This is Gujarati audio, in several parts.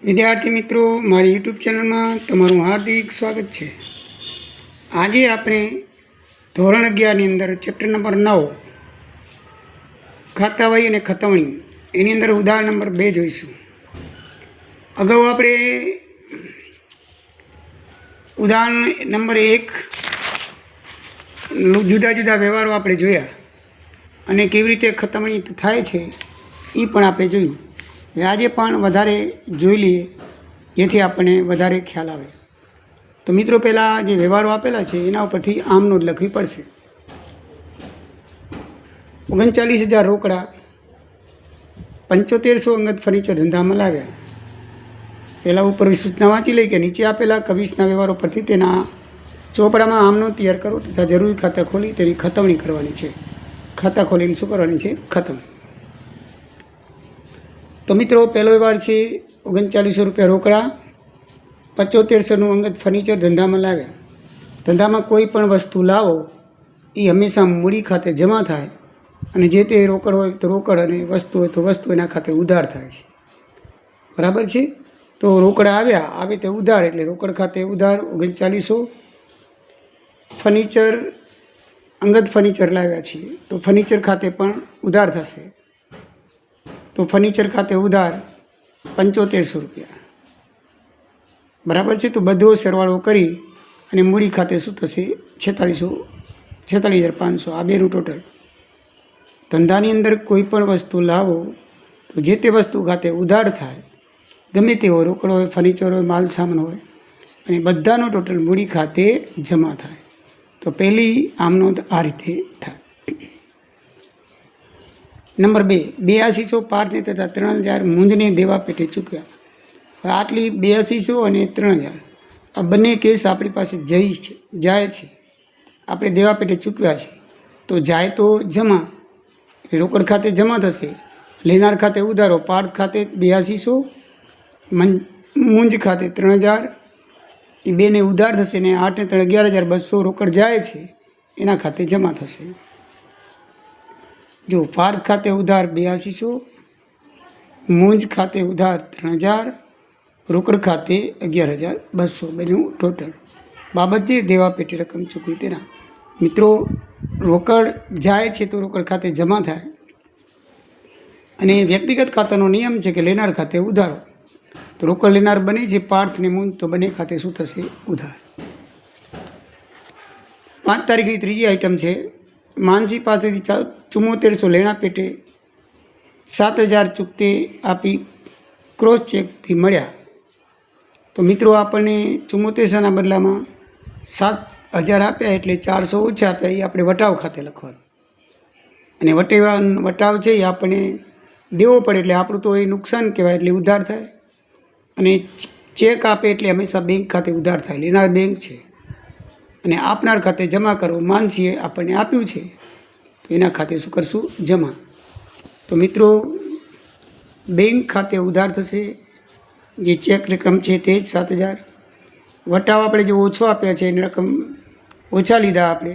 વિદ્યાર્થી મિત્રો, મારી યુટ્યુબ ચેનલમાં તમારું હાર્દિક સ્વાગત છે। આજે આપણે ધોરણ 11ની અંદર ચેપ્ટર નંબર 9 ખાતાવહી અને ખતવણી એની અંદર ઉદાહરણ નંબર 2 જોઈશું। અગાઉ આપણે ઉદાહરણ નંબર 1 જુદા જુદા વ્યવહારો આપણે જોયા અને કેવી રીતે ખતવણી થાય છે એ પણ આપણે જોયું। આજે પણ વધારે જોઈ લઈએ જેથી આપણને વધારે ખ્યાલ આવે। તો મિત્રો, પહેલાં જે વ્યવહારો આપેલા છે એના ઉપરથી આમ નોંધ લખવી પડશે। 39,000 રોકડા, 7500 અંગત ફર્નિચર ધંધામાં લાવ્યા। પહેલાં ઉપર સૂચના વાંચી લઈ કે નીચે આપેલા કવિશના વ્યવહારો પરથી તેના ચોપડામાં આમ નોંધ તૈયાર કરો તથા જરૂરી ખાતા ખોલી તેની ખતવણી કરવાની છે। ખાતા ખોલીને શું કરવાની છે? ખતમ। તો મિત્રો, પહેલો વ્યવહાર છે 3900 રૂપિયા રોકડા, 7500નું અંગત ફર્નિચર ધંધામાં લાવ્યા। ધંધામાં કોઈ પણ વસ્તુ લાવો એ હંમેશા મૂડી ખાતે જમા થાય અને જે તે રોકડ હોય તો રોકડ અને વસ્તુ હોય તો વસ્તુ એના ખાતે ઉધાર થાય છે। બરાબર છે? તો રોકડા આવ્યા, આવે તે ઉધાર એટલે રોકડ ખાતે ઉધાર 3900। ફર્નિચર, અંગત ફર્નિચર લાવ્યા છીએ તો ફર્નિચર ખાતે પણ ઉધાર થશે તો ફર્નિચર ખાતે ઉધાર 7500 રૂપિયા। બરાબર છે? તો બધો સરવાળો કરી અને મૂડી ખાતે શું થશે? 46,500। આ બેનું ટોટલ। ધંધાની અંદર કોઈ પણ વસ્તુ લાવો તો જે તે વસ્તુ ખાતે ઉધાર થાય, ગમે તે હોય, રોકડ હોય, ફર્નિચર હોય, માલ સામાન હોય, અને બધાનો ટોટલ મૂડી ખાતે જમા થાય। તો પહેલી આમ નોંધ આ રીતે થાય। નંબર 2, 8200 પાર્થને તથા 3000 મૂંજને દેવા પેટે ચૂક્યા। આટલી 8200 અને 3000 આ બંને કેસ આપણી પાસે જાય છે, આપણે દેવા પેટે ચૂકવ્યા છે। તો જાય તો જમા, રોકડ ખાતે જમા થશે, લેનાર ખાતે ઉધારો, પાર્થ ખાતે 8200, મૂંજ ખાતે 3000, એ બેને ઉધાર થશે ને 8 ને 3 11,200 રોકડ જાય છે એના ખાતે જમા થશે। જો પાર્થ ખાતે ઉધાર 8200, મૂંજ ખાતે ઉધાર 3000, રોકડ ખાતે 11,200 બેનું ટોટલ। બાબત છે દેવા પેટે રકમ ચૂકવી તેના। મિત્રો, રોકડ જાય છે તો રોકડ ખાતે જમા થાય અને વ્યક્તિગત ખાતાનો નિયમ છે કે લેનાર ખાતે ઉધારો, તો રોકડ લેનાર બને છે પાર્થ ને મૂંજ, તો બંને ખાતે શું થશે? ઉધાર। 5 તારીખની ત્રીજી આઈટમ છે માનસી પાસેથી 7400 લેણા પેટે 7000 ચૂકતે આપી ક્રોસ ચેકથી મળ્યા। તો મિત્રો, આપણને 7400ના બદલામાં 7000 આપ્યા એટલે 400 ઓછા આપ્યા, એ આપણે વટાવ ખાતે લખવાનું અને વટાવ છે એ આપણને દેવો પડે એટલે આપણું તો એ નુકસાન કહેવાય એટલે ઉધાર થાય, અને ચેક આપે એટલે હંમેશા બેંક ખાતે ઉધાર થાય। લેનાર બેંક છે અને આપનાર ખાતે જમા કરવો, માનસીએ આપણને આપ્યું છે તો એના ખાતે શું કરશું? જમા। તો મિત્રો, બેંક ખાતે ઉધાર થશે, જે ચેક રકમ છે તે જ 7000। વટાવ આપણે જે ઓછો આપ્યા છે એની રકમ ઓછા લીધા આપણે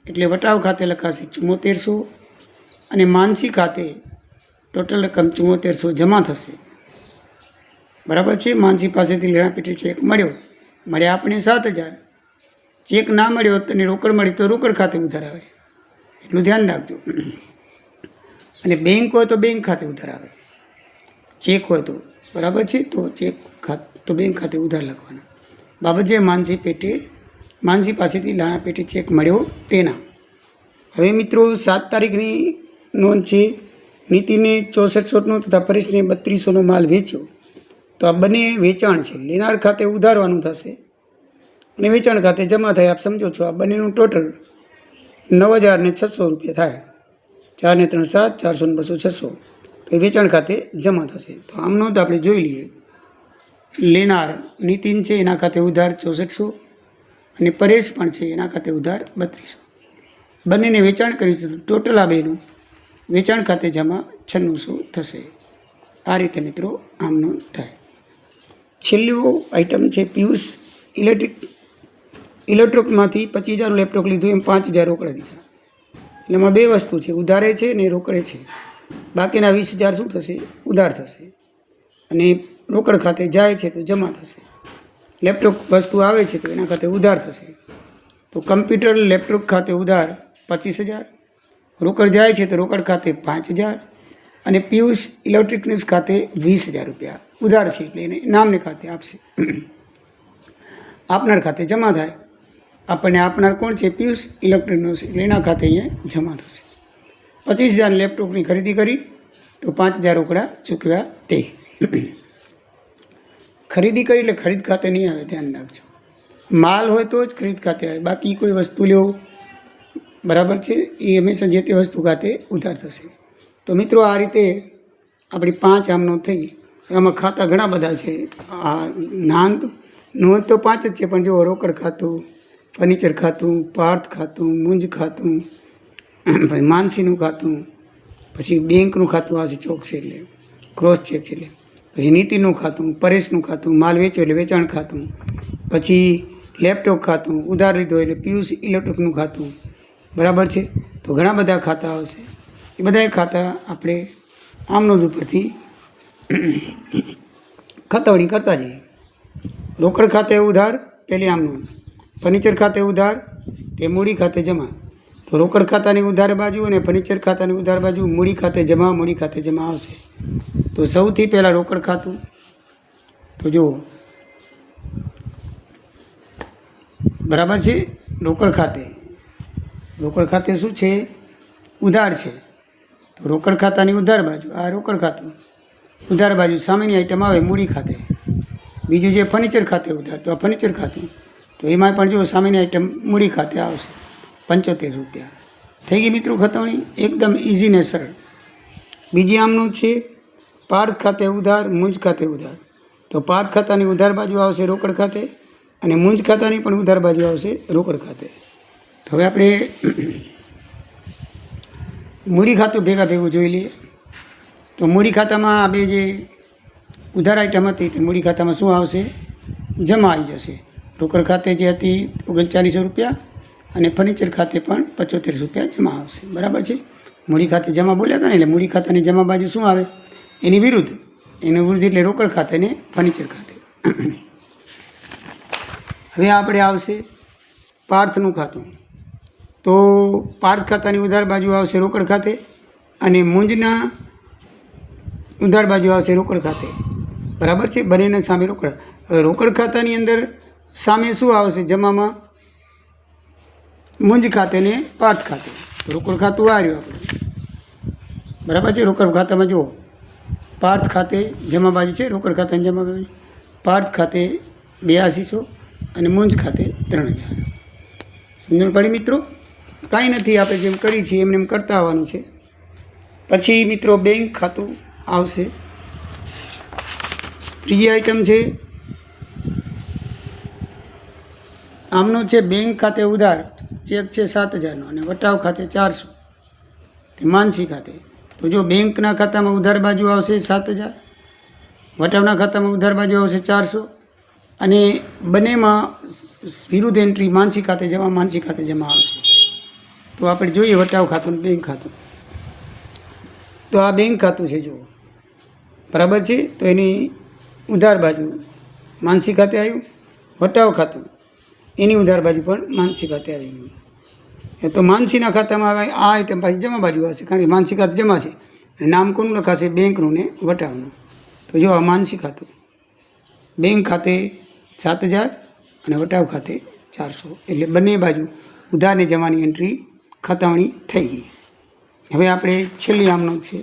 એટલે વટાવ ખાતે લખાશે 7400 અને માનસી ખાતે ટોટલ રકમ 7400 જમા થશે। બરાબર છે? માનસી પાસેથી લેણા પેટે ચેક મળ્યા આપણે 7000, ચેક ના મળ્યો અને રોકડ મળી તો રોકડ ખાતે ઉધાર આવે, એટલું ધ્યાન રાખજો। અને બેંક હોય તો બેંક ખાતે ઉધાર આવે, ચેક હોય તો, બરાબર છે? તો ચેક તો બેંક ખાતે ઉધાર લખવાના। બાબત છે માનસી પાસેથી લેણા પેટે ચેક મળ્યો તેના। હવે મિત્રો, 7 તારીખની નોંધ છે નીતિને 6400નો તથા પરેશને 3200નો માલ વેચ્યો। તો આ બંને વેચાણ છે, લેનાર ખાતે ઉધારવાનું થશે અને વેચાણ ખાતે જમા થાય, આપ સમજો છો। આ બંનેનું ટોટલ 9600 રૂપિયા થાય। 4 ને 3 7, 400 ને 200 600, તો એ વેચાણ ખાતે જમા થશે। તો આમ નોંધ આપણે જોઈ લઈએ। લેનાર નીતિન છે એના ખાતે ઉધાર 6400 અને પરેશ પણ છે એના ખાતે ઉધાર 3200, બંનેને વેચાણ કર્યું છે, ટોટલ આ બેનું વેચાણ ખાતે જમા 9600 થશે। આ રીતે મિત્રો આમ નોંધ થાય। છેલ્લું આઈટમ છે પિયુષ ઇલેક્ટ્રોકમાંથી 25,000 લેપટોપ લીધું, એમ 5000 રોકડા દીધા। એટલે એમાં બે વસ્તુ છે, ઉધારે છે ને રોકડે છે। બાકીના 20,000 શું થશે? ઉધાર થશે। અને રોકડ ખાતે જાય છે તો જમા થશે. લેપટોપ વસ્તુ આવે છે તો એના ખાતે ઉધાર થશે. તો કમ્પ્યુટર લેપટોપ ખાતે ઉધાર 25,000, રોકડ જાય છે તો રોકડ ખાતે 5,000 અને પિયુષ ઇલેક્ટ્રોનિક્સ ખાતે 20,000 રૂપિયા ઉધાર છે એટલે એને નામને ખાતે આપશે. આપનાર ખાતે જમા થાય. આપણને આપનાર કોણ છે? પિયુષ ઇલેક્ટ્રોનિક્સ, એટલે એના ખાતે અહીંયા જમા થશે. 25,000 લેપટોપની ખરીદી કરી તો 5,000 રોકડા ચૂકવ્યા તે. ખરીદી કરી એટલે ખરીદ ખાતે નહીં આવે, ધ્યાન રાખજો. માલ હોય તો જ ખરીદ ખાતે આવે, બાકી કોઈ વસ્તુ લેવો, બરાબર છે, એ હંમેશા જે તે વસ્તુ ખાતે ઉધાર થશે. તો મિત્રો આ રીતે આપણી 5 આમનો થઈ. આમાં ખાતા ઘણા બધા છે. આ નોંધ તો 5 જ છે, પણ જો રોકડ ખાતું, ફર્નિચર ખાતું, પાર્થ ખાતું, મુંજ ખાતું, પછી માનસીનું ખાતું, પછી બેંકનું ખાતું આવશે, ચોક છે એટલે ક્રોસ ચેક છે એટલે, પછી નીતિનું ખાતું, પરેશનું ખાતું, માલ વેચો એટલે વેચાણ ખાતું, પછી લેપટોપ ખાતું, ઉધાર લીધો એટલે પિયુષ ઇલેક્ટ્રોનિકનું ખાતું, બરાબર છે. તો ઘણા બધા ખાતા આવશે. એ બધા ખાતા આપણે આમનોંધ ઉપરથી ખતવણી કરતા જઈએ. રોકડ ખાતે ઉધાર પહેલી આમનોંધ, ફર્નિચર ખાતે ઉધાર તે મૂડી ખાતે જમા. તો રોકડ ખાતાની ઉધાર બાજુ અને ફર્નિચર ખાતાની ઉધાર બાજુ મૂડી ખાતે જમા, મૂડી ખાતે જમા આવશે. તો સૌથી પહેલાં રોકડ ખાતું. તો જુઓ, બરાબર છે, રોકડ ખાતે શું છે? ઉધાર છે. તો રોકડ ખાતાની ઉધાર બાજુ આ રોકડ ખાતું, ઉધાર બાજુ સામેની આઈટમ આવે મૂડી ખાતે. બીજું જે ફર્નિચર ખાતે ઉધાર, તો આ ફર્નિચર ખાતું, તો એમાં પણ જો સામેની આઈટમ મૂડી ખાતે આવશે 75 રૂપિયા. થઈ ગઈ મિત્રો ખતવણી, એકદમ ઇઝી ને સરળ. બીજી આમનું છે પાર્થ ખાતે ઉધાર, મુંજ ખાતે ઉધાર. તો પાર્થ ખાતાની ઉધાર બાજુ આવશે રોકડ ખાતે અને મુંજ ખાતાની પણ ઉધાર બાજુ આવશે રોકડ ખાતે. તો હવે આપણે મૂડી ખાતું ભેગું જોઈ લઈએ. તો મૂડી ખાતામાં આ બે જે ઉધાર આઈટમ હતી તે મૂડી ખાતામાં શું આવશે? જમા આવી જશે. રોકડ ખાતે જે હતી 3900 રૂપિયા અને ફર્નિચર ખાતે પણ 75 રૂપિયા જમા આવશે, બરાબર છે. મૂડી ખાતે જમા બોલ્યા હતા ને, એટલે મૂડી ખાતાની જમા બાજુ શું આવે? એની વિરુદ્ધ એટલે રોકડ ખાતે ને ફર્નિચર ખાતે. હવે આપણે આવશે પાર્થનું ખાતું. તો પાર્થ ખાતાની ઉધાર બાજુ આવશે રોકડ ખાતે અને મુંજના ઉધાર બાજુ આવશે રોકડ ખાતે, બરાબર છે. બંનેના સામે રોકડ. હવે રોકડ ખાતાની અંદર સામે શું આવશે જમામાં? મુંજ ખાતે ને પાર્થ ખાતે. રોકડ ખાતું આવ્યું આપણે, બરાબર છે. રોકડ ખાતામાં જુઓ, પાર્થ ખાતે જમા બાજુ છે, રોકડ ખાતાની જમા બાજુ. પાર્થ ખાતે 8200 અને મુંજ ખાતે 3000. સમજણ પડી મિત્રો? કાંઈ નથી, આપણે જેમ કરી છીએ એમને એમ કરતા આવવાનું છે. પછી મિત્રો બેંક ખાતું આવશે. ત્રીજી આઈટમ છે આમનો છે બેંક ખાતે ઉધાર, ચેક છે 7,000નો અને વટાવ ખાતે 400, તે માનસી ખાતે. તો જો બેંકના ખાતામાં ઉધાર બાજુ આવશે 7,000, વટાવના ખાતામાં ઉધાર બાજુ આવશે 400 અને બંનેમાં વિરુદ્ધ એન્ટ્રી માનસી ખાતે જમા આવશે. તો આપણે જોઈએ વટાવ ખાતું અને બેંક ખાતું. તો આ બેંક ખાતું છે જુઓ, બરાબર છે. તો એની ઉધાર બાજુ માનસી ખાતે આવ્યું, વટાવ ખાતું એની ઉધાર બાજુ પણ માનસી ખાતે આવી ગયું. તો માનસીના ખાતામાં આ આઈટમ પાછી જમા બાજુ આવશે, કારણ કે માનસી ખાતે જમા છે. નામ કોનું લખાશે? બેંકનું ને વટાવનું. તો જો આ માનસી ખાતું, બેંક ખાતે 7,000 અને વટાવ ખાતે 400, એટલે બંને બાજુ ઉધારને જમાની એન્ટ્રી ખતવણી થઈ ગઈ. હવે આપણે છેલ્લી આમનો છે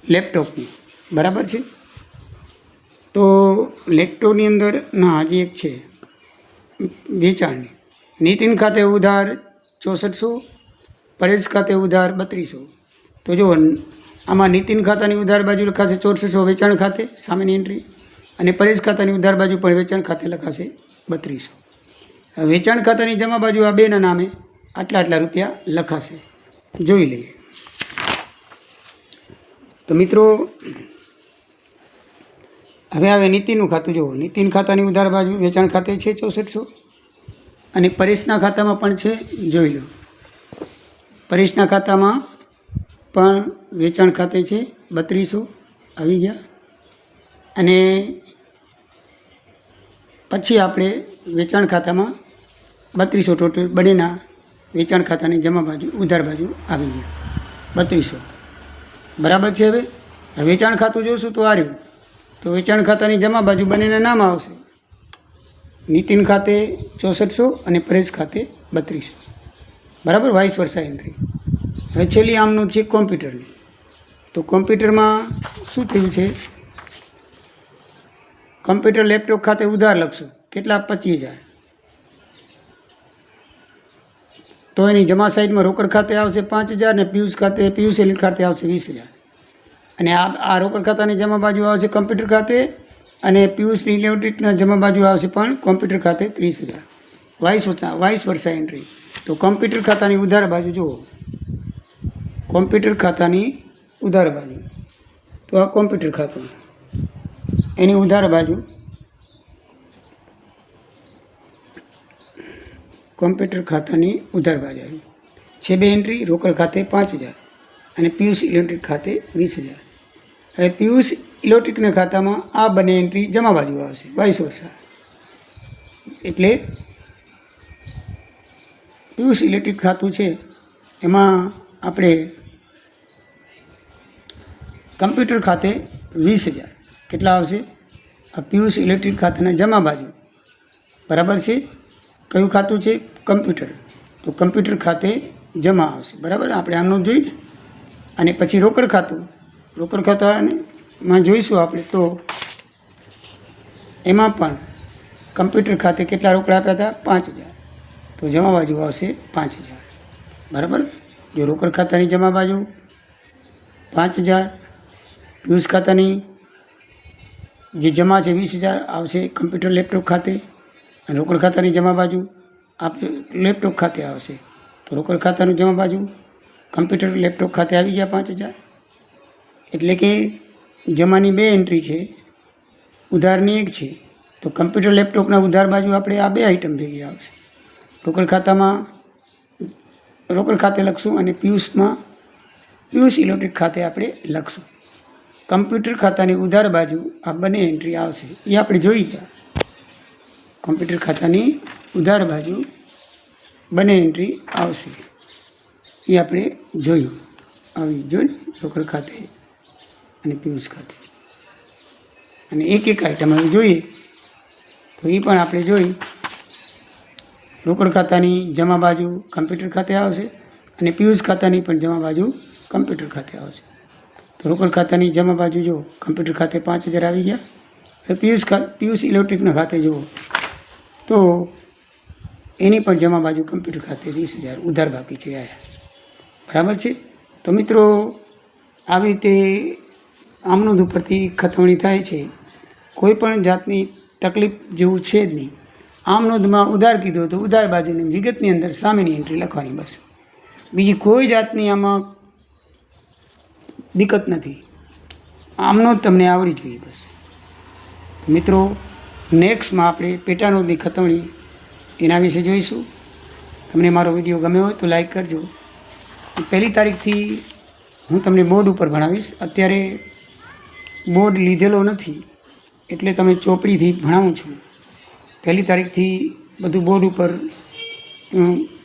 લેપટોપની, બરાબર છે. તો લેપટોપની અંદર હજી એક છે વેચાણની. નીતિન ખાતે ઉધાર 6400, પરેશ ખાતે ઉધાર 3200. તો જો આમાં નીતિન ખાતાની ઉધાર બાજુ લખાશે 6400 વેચાણ ખાતે સામેની એન્ટ્રી, અને પરેશ ખાતાની ઉધાર બાજુ પણ વેચાણ ખાતે લખાશે 3200. વેચાણ ખાતાની જમા બાજુ આ બેના નામે આટલા રૂપિયા લખાશે. જોઈ લઈએ. તો મિત્રો હવે આવે નીતિનનું ખાતું. જુઓ, નીતિન ખાતાની ઉધાર બાજુ વેચાણ ખાતે છે 6400 અને પરેશના ખાતામાં પણ છે. જોઈ લો, પરેશના ખાતામાં પણ વેચાણ ખાતે છે 3200 આવી ગયા અને પછી આપણે વેચાણ ખાતામાં 3200 ટોટલ બંનેના વેચાણ ખાતાની જમા બાજુ ઉધાર બાજુ આવી ગયા 3200 બરાબર છે. હવે વેચાણ ખાતું જોઈશું તો આ રહ્યું. તો વેચાણ ખાતાની જમા બાજુ બંનેના નામ આવશે. નીતિન ખાતે 6400 અને પરેશ ખાતે 3200 બરાબર, વાઇસ વર્ષા એન્ટ્રી. હવે છેલ્લી આમનું છે કોમ્પ્યુટરની. તો કોમ્પ્યુટરમાં શું થયું છે, કમ્પ્યુટર લેપટોપ ખાતે ઉધાર લખશું કેટલા 25000. તો એની જમા સાઈડમાં રોકડ ખાતે આવશે 5000 અને પિયુષ એલિટ ખાતે આવશે 20000. અને આ રોકડ ખાતાની જમા બાજુ આવશે કમ્પ્યુટર ખાતે અને પિયુષ ઇલેક્ટ્રિકના જમા બાજુ આવશે પણ કોમ્પ્યુટર ખાતે 30000. વાઇસ વર્ષા એન્ટ્રી. તો કોમ્પ્યુટર ખાતાની ઉધાર બાજુ જુઓ, કોમ્પ્યુટર ખાતાની ઉધાર બાજુ. તો આ કોમ્પ્યુટર ખાતું, એની ઉધાર બાજુ કોમ્પ્યુટર ખાતાની ઉધાર બાજુ આવી છે 2 એન્ટ્રી. રોકડ ખાતે 5000 અને પિયુષ ઇલેક્ટ્રિક ખાતે 20000. હવે પિયુષ ઇલેક્ટ્રિકના ખાતામાં આ બંને એન્ટ્રી જમા બાજુ આવશે વાઇસ વર્ષા. એટલે પિયુષ ઇલેક્ટ્રિક ખાતું છે એમાં આપણે કમ્પ્યુટર ખાતે 20000 કેટલા આવશે, આ પિયુષ ઇલેક્ટ્રિક ખાતાના જમા બાજુ બરાબર છે. કયું ખાતું છે, કમ્પ્યુટર. તો કમ્પ્યુટર ખાતે જમા આવશે બરાબર, આપણે આમનું જોઈને. અને પછી રોકડ ખાતું, રોકડ ખાતામાં જોઈશું આપણે. તો એમાં પણ કમ્પ્યુટર ખાતે કેટલા રોકડ આપ્યા હતા 5000. તો જમા બાજુ આવશે 5000 બરાબર. જો રોકડ ખાતાની જમા બાજુ 5000, પિયુષ ખાતાની જે જમા છે 20000 આવશે કમ્પ્યુટર લેપટોપ ખાતે. અને રોકડ ખાતાની જમા બાજુ આપણે લેપટોપ ખાતે આવશે. તો રોકડ ખાતાનું જમા બાજુ કમ્પ્યુટર લેપટોપ ખાતે આવી ગયા 5000. એટલે કે જમાની 2 એન્ટ્રી છે, ઉધારની 1 છે. તો કમ્પ્યુટર લેપટોપના ઉધાર બાજુ આપણે આ 2 આઈટમ ભેગી આવશે. રોકડ ખાતામાં રોકડ ખાતે લખશું અને પિયુષ ઇલેક્ટ્રિક ખાતે આપણે લખશું. કમ્પ્યુટર ખાતાની ઉધાર બાજુ આ બંને એન્ટ્રી આવશે, એ આપણે જોઈ ગયા. કમ્પ્યુટર ખાતાની ઉધાર બાજુ બંને એન્ટ્રી આવશે, એ આપણે જોયું. આવી જોઈ રોકડ ખાતે અને પિયુષ ખાતે. અને એક આઈટમ હવે જોઈએ તો એ પણ આપણે જોઈ. રોકડ ખાતાની જમા બાજુ કમ્પ્યુટર ખાતે આવશે અને પિયુષ ખાતાની પણ જમા બાજુ કમ્પ્યુટર ખાતે આવશે. તો રોકડ ખાતાની જમા બાજુ જુઓ, કમ્પ્યુટર ખાતે 5000 આવી ગયા. હવે પિયુષ ઇલેક્ટ્રિકના ખાતે જુઓ તો એની પણ જમા બાજુ કમ્પ્યુટર ખાતે 20000 ઉધાર બાકી છે આયા બરાબર છે. તો મિત્રો આવી રીતે આમનોંધ ઉપરથી ખતવણી થાય છે. કોઈ પણ જાતની તકલીફ જેવું છે જ નહીં. આમનોંધમાં ઉધાર કીધો તો ઉધાર બાજુની વિગતની અંદર સામેની એન્ટ્રી લખવાની, બસ. બીજી કોઈ જાતની આમાં દિક્કત નથી. આમનોંધ તમને આવડી જોઈએ બસ. તો મિત્રો નેક્સ્ટમાં આપણે પેટાનોંધની ખતવણી એના વિશે જોઈશું. તમને મારો વિડીયો ગમ્યો હોય તો લાઈક કરજો. 1 તારીખથી હું તમને બોર્ડ ઉપર ભણાવીશ. અત્યારે બોર્ડ લીધેલો નથી એટલે તમે ચોપડીથી ભણાવું છું. 1 તારીખથી બધું બોર્ડ ઉપર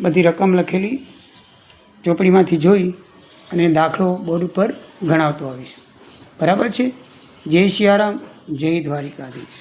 બધી રકમ લખેલી ચોપડીમાંથી જોઈ અને દાખલો બોર્ડ ઉપર ગણાવતો આવીશ. બરાબર છે. જય સિયારામ, જય દ્વારિકાધીશ.